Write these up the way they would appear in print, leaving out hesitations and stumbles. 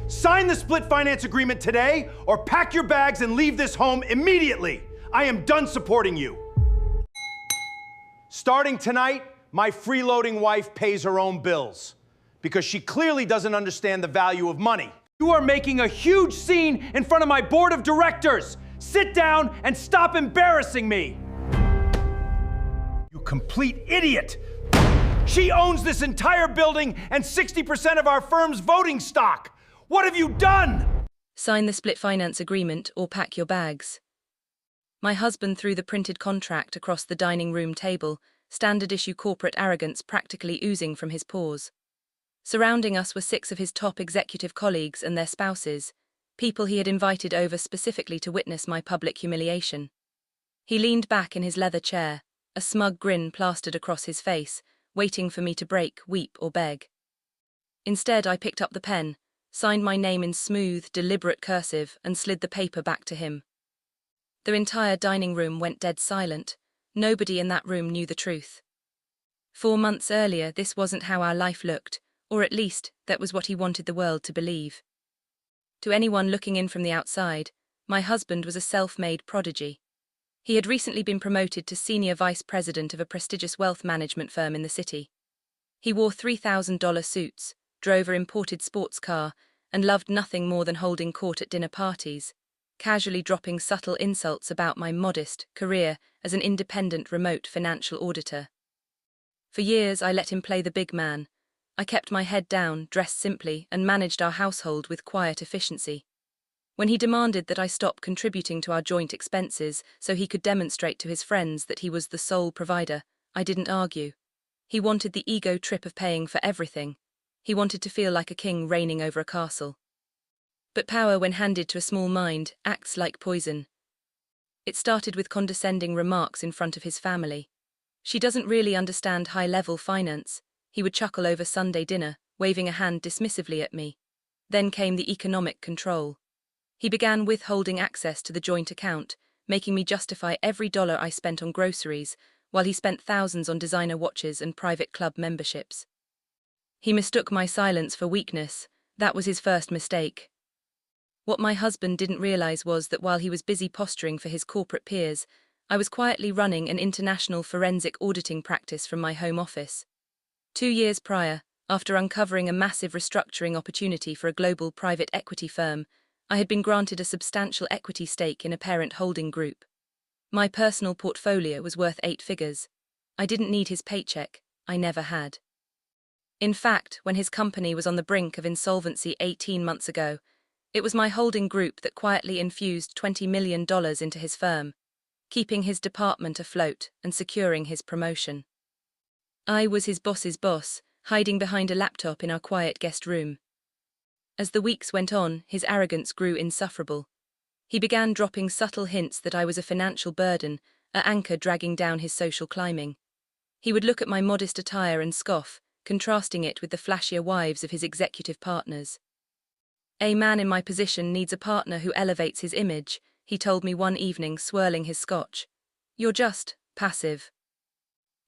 Sign the split finance agreement today or pack your bags and leave this home immediately. I am done supporting you. Starting tonight, my freeloading wife pays her own bills because she clearly doesn't understand the value of money. You are making a huge scene in front of my board of directors. Sit down and stop embarrassing me. You complete idiot. She owns this entire building and 60% of our firm's voting stock. What have you done? Sign the split finance agreement or pack your bags. My husband threw the printed contract across the dining room table, standard issue corporate arrogance practically oozing from his pores. Surrounding us were 6 of his top executive colleagues and their spouses, people he had invited over specifically to witness my public humiliation. He leaned back in his leather chair, a smug grin plastered across his face, waiting for me to break, weep, or beg. Instead, I picked up the pen, signed my name in smooth, deliberate cursive, and slid the paper back to him. The entire dining room went dead silent. Nobody in that room knew the truth. 4 months earlier, this wasn't how our life looked, or at least, that was what he wanted the world to believe. To anyone looking in from the outside, my husband was a self-made prodigy. He had recently been promoted to senior vice president of a prestigious wealth management firm in the city. He wore $3,000 suits, drove an imported sports car, and loved nothing more than holding court at dinner parties, casually dropping subtle insults about my modest career as an independent remote financial auditor. For years I let him play the big man. I kept my head down, dressed simply, and managed our household with quiet efficiency. When he demanded that I stop contributing to our joint expenses so he could demonstrate to his friends that he was the sole provider, I didn't argue. He wanted the ego trip of paying for everything. He wanted to feel like a king reigning over a castle. But power, when handed to a small mind, acts like poison. It started with condescending remarks in front of his family. "She doesn't really understand high-level finance," he would chuckle over Sunday dinner, waving a hand dismissively at me. Then came the economic control. He began withholding access to the joint account, making me justify every dollar I spent on groceries, while he spent thousands on designer watches and private club memberships. He mistook my silence for weakness. That was his first mistake. What my husband didn't realize was that while he was busy posturing for his corporate peers, I was quietly running an international forensic auditing practice from my home office. 2 years prior, after uncovering a massive restructuring opportunity for a global private equity firm, I had been granted a substantial equity stake in a parent holding group. My personal portfolio was worth 8 figures. I didn't need his paycheck. I never had. In fact, when his company was on the brink of insolvency 18 months ago, it was my holding group that quietly infused $20 million into his firm, keeping his department afloat and securing his promotion. I was his boss's boss, hiding behind a laptop in our quiet guest room. As the weeks went on, his arrogance grew insufferable. He began dropping subtle hints that I was a financial burden, an anchor dragging down his social climbing. He would look at my modest attire and scoff, contrasting it with the flashier wives of his executive partners. "A man in my position needs a partner who elevates his image," he told me one evening, swirling his scotch. "You're just passive."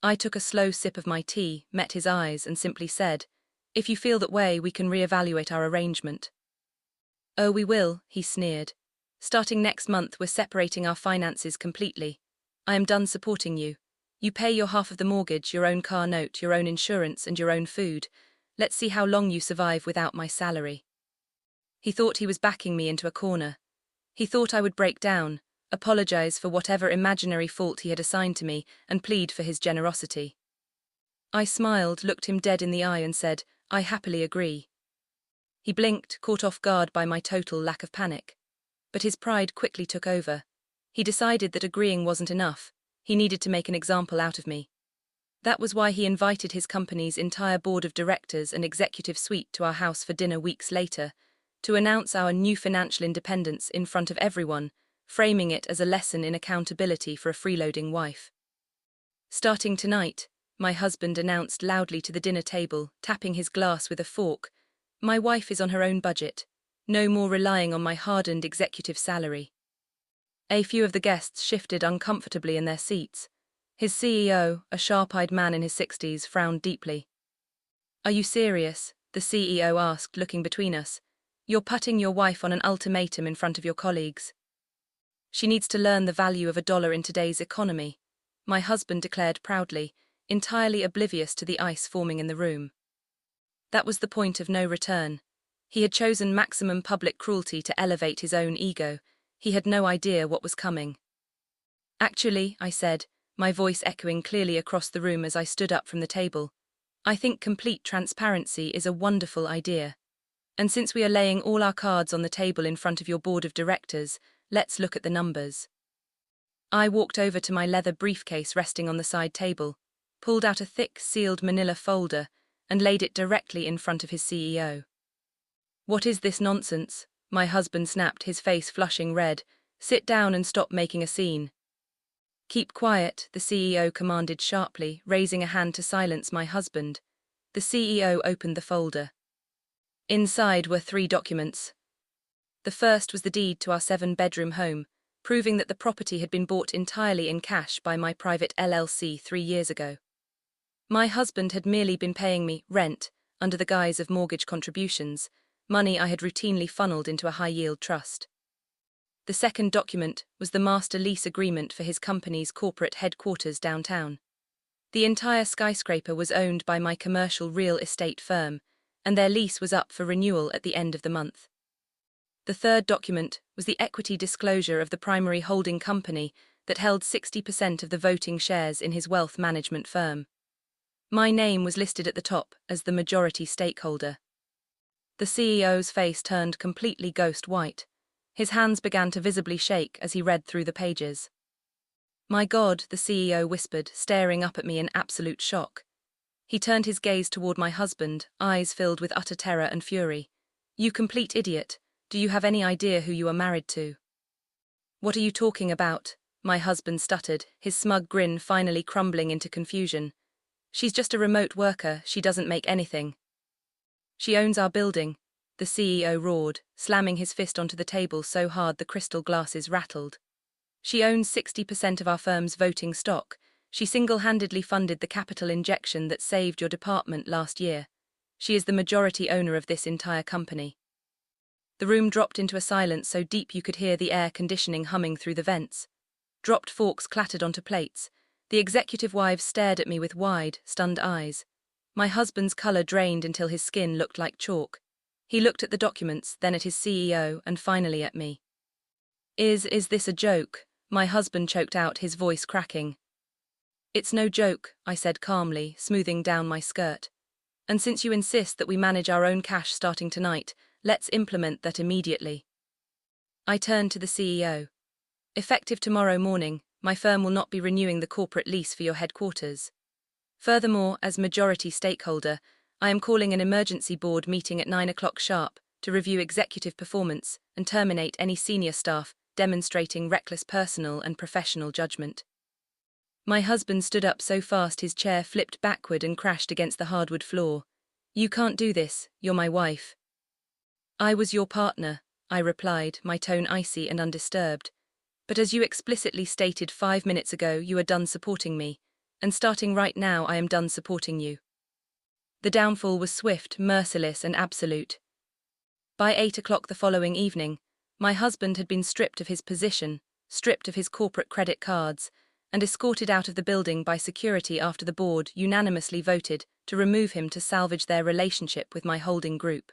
I took a slow sip of my tea, met his eyes, and simply said, "If you feel that way, we can reevaluate our arrangement." "Oh, we will," he sneered. "Starting next month, we're separating our finances completely. I am done supporting you. You pay your half of the mortgage, your own car note, your own insurance, and your own food. Let's see how long you survive without my salary." He thought he was backing me into a corner. He thought I would break down, apologize for whatever imaginary fault he had assigned to me, and plead for his generosity. I smiled, looked him dead in the eye, and said, "I happily agree." He blinked, caught off guard by my total lack of panic. But his pride quickly took over. He decided that agreeing wasn't enough. He needed to make an example out of me. That was why he invited his company's entire board of directors and executive suite to our house for dinner weeks later, to announce our new financial independence in front of everyone, framing it as a lesson in accountability for a freeloading wife. "Starting tonight," my husband announced loudly to the dinner table, tapping his glass with a fork, "my wife is on her own budget. No more relying on my hardened executive salary." A few of the guests shifted uncomfortably in their seats. His CEO, a sharp-eyed man in his 60s, frowned deeply. "Are you serious?" the CEO asked, looking between us. You're putting your wife on an ultimatum in front of your colleagues. She needs to learn the value of $1 in today's economy, my husband declared proudly, entirely oblivious to the ice forming in the room. That was the point of no return. He had chosen maximum public cruelty to elevate his own ego. He had no idea what was coming. Actually, I said, my voice echoing clearly across the room as I stood up from the table, I think complete transparency is a wonderful idea. And since we are laying all our cards on the table in front of your board of directors, let's look at the numbers. I walked over to my leather briefcase resting on the side table, pulled out a thick, sealed manila folder, and laid it directly in front of his CEO. What is this nonsense? My husband snapped, his face flushing red. Sit down and stop making a scene. Keep quiet, the CEO commanded sharply, raising a hand to silence my husband. The CEO opened the folder. Inside were 3 documents. The first was the deed to our 7-bedroom home, proving that the property had been bought entirely in cash by my private LLC 3 years ago. My husband had merely been paying me rent under the guise of mortgage contributions, money I had routinely funneled into a high-yield trust. The second document was the master lease agreement for his company's corporate headquarters downtown. The entire skyscraper was owned by my commercial real estate firm, and their lease was up for renewal at the end of the month. The third document was the equity disclosure of the primary holding company that held 60% of the voting shares in his wealth management firm. My name was listed at the top as the majority stakeholder. The CEO's face turned completely ghost white. His hands began to visibly shake as he read through the pages. My God, the CEO whispered, staring up at me in absolute shock. He turned his gaze toward my husband, eyes filled with utter terror and fury. You complete idiot. Do you have any idea who you are married to? What are you talking about? My husband stuttered, his smug grin finally crumbling into confusion. She's just a remote worker, she doesn't make anything. She owns our building, the CEO roared, slamming his fist onto the table so hard the crystal glasses rattled. She owns 60% of our firm's voting stock. She single-handedly funded the capital injection that saved your department last year. She is the majority owner of this entire company. The room dropped into a silence so deep you could hear the air conditioning humming through the vents. Dropped forks clattered onto plates. The executive wives stared at me with wide, stunned eyes. My husband's color drained until his skin looked like chalk. He looked at the documents, then at his CEO, and finally at me. Is this a joke? My husband choked out, his voice cracking. It's no joke, I said calmly, smoothing down my skirt. And since you insist that we manage our own cash starting tonight, let's implement that immediately. I turned to the CEO. Effective tomorrow morning, my firm will not be renewing the corporate lease for your headquarters. Furthermore, as majority stakeholder, I am calling an emergency board meeting at 9 o'clock sharp to review executive performance and terminate any senior staff demonstrating reckless personal and professional judgment. My husband stood up so fast his chair flipped backward and crashed against the hardwood floor. You can't do this, you're my wife. I was your partner, I replied, my tone icy and undisturbed. But as you explicitly stated 5 minutes ago, you are done supporting me, and starting right now I am done supporting you. The downfall was swift, merciless, and absolute. By 8 o'clock the following evening, my husband had been stripped of his position, stripped of his corporate credit cards, and escorted out of the building by security after the board unanimously voted to remove him to salvage their relationship with my holding group.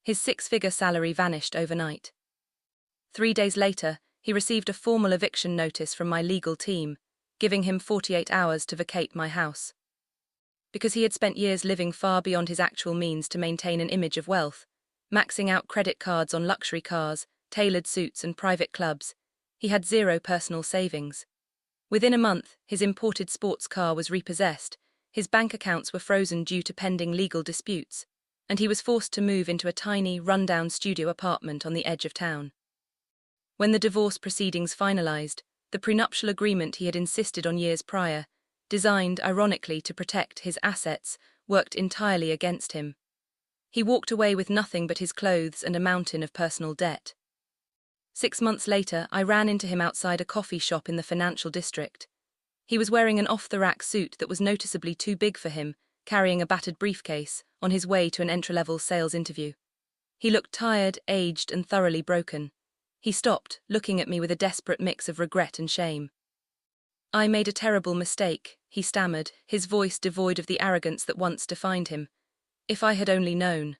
His 6-figure salary vanished overnight. 3 days later, he received a formal eviction notice from my legal team, giving him 48 hours to vacate my house. Because he had spent years living far beyond his actual means to maintain an image of wealth, maxing out credit cards on luxury cars, tailored suits and private clubs, he had zero personal savings. Within a month, his imported sports car was repossessed, his bank accounts were frozen due to pending legal disputes, and he was forced to move into a tiny, run-down studio apartment on the edge of town. When the divorce proceedings finalized, the prenuptial agreement he had insisted on years prior, designed, ironically, to protect his assets, worked entirely against him. He walked away with nothing but his clothes and a mountain of personal debt. 6 months later, I ran into him outside a coffee shop in the financial district. He was wearing an off-the-rack suit that was noticeably too big for him, carrying a battered briefcase, on his way to an entry-level sales interview. He looked tired, aged, and thoroughly broken. He stopped, looking at me with a desperate mix of regret and shame. I made a terrible mistake, he stammered, his voice devoid of the arrogance that once defined him. If I had only known.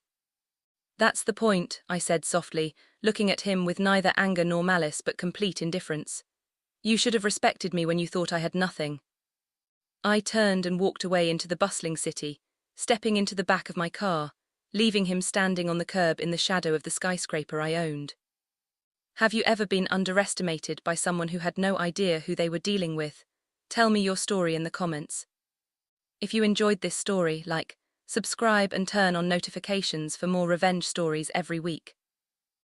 That's the point, I said softly, looking at him with neither anger nor malice but complete indifference. You should have respected me when you thought I had nothing. I turned and walked away into the bustling city, stepping into the back of my car, leaving him standing on the curb in the shadow of the skyscraper I owned. Have you ever been underestimated by someone who had no idea who they were dealing with? Tell me your story in the comments. If you enjoyed this story, like, subscribe and turn on notifications for more revenge stories every week.